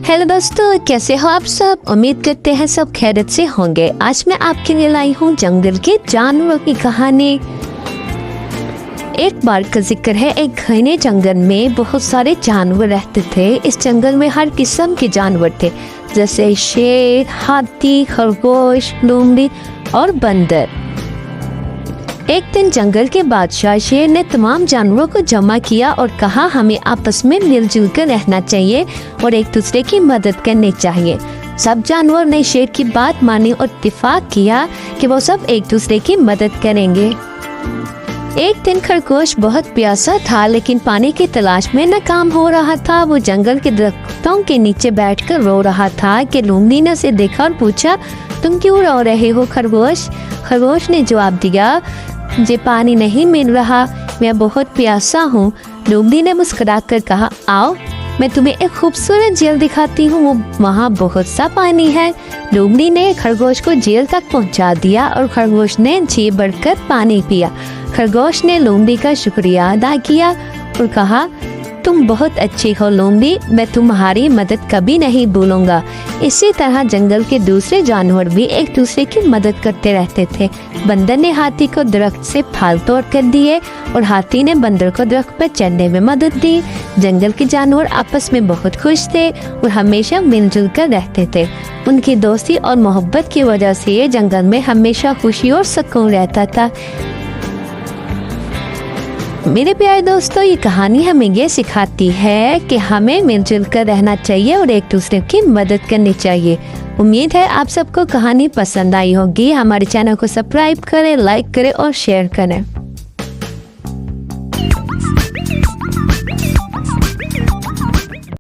Hello दोस्तों, कैसे हो आप सब। उम्मीद करते हैं सब खैरियत से होंगे। आज मैं आपके लिए लाई हूँ जंगल के जानवरों की कहानी। एक बार का जिक्र है, एक घने जंगल में बहुत सारे जानवर रहते थे। इस जंगल में हर किस्म के जानवर थे, जैसे शेर, हाथी, खरगोश, लोमड़ी और बंदर। एक दिन जंगल के बादशाह शेर ने तमाम जानवरों को जमा किया और कहा, हमें आपस में मिलजुल कर रहना चाहिए और एक दूसरे की मदद करनी चाहिए। सब जानवर ने शेर की बात मानी और इत्तेफाक किया कि वो सब एक दूसरे की मदद करेंगे। एक दिन खरगोश बहुत प्यासा था, लेकिन पानी की तलाश में नाकाम हो रहा था। वो जंगल के दरख्तों के नीचे बैठकर रो रहा था कि लोमड़ी ने उसे देखा और पूछा, तुम क्यों रो रहे हो खरगोश। खरगोश ने जवाब दिया, मुझे पानी नहीं मिल रहा, मैं बहुत प्यासा हूँ। लोमड़ी ने मुस्कुराकर कहा, आओ मैं तुम्हें एक खूबसूरत झील दिखाती हूँ, वहाँ बहुत सा पानी है। लोमड़ी ने खरगोश को झील तक पहुँचा दिया और खरगोश ने जी बढ़कर पानी पिया। खरगोश ने लोमड़ी का शुक्रिया अदा किया और कहा, तुम बहुत अच्छी हो लोमड़ी, मैं तुम्हारी मदद कभी नहीं भूलूंगा। इसी तरह जंगल के दूसरे जानवर भी एक दूसरे की मदद करते रहते थे। बंदर ने हाथी को दरख्त से फाल तोड़ कर दिए और हाथी ने बंदर को दरख्त पर चढ़ने में मदद दी। जंगल के जानवर आपस में बहुत खुश थे और हमेशा मिलजुल कर रहते थे। उनकी दोस्ती और मोहब्बत की वजह से ये जंगल में हमेशा खुशी और सुकून रहता था। मेरे प्यारे दोस्तों, ये कहानी हमें ये सिखाती है कि हमें मिलजुल कर रहना चाहिए और एक दूसरे की मदद करनी चाहिए। उम्मीद है आप सबको कहानी पसंद आई होगी। हमारे चैनल को सब्सक्राइब करें, लाइक करें और शेयर करें।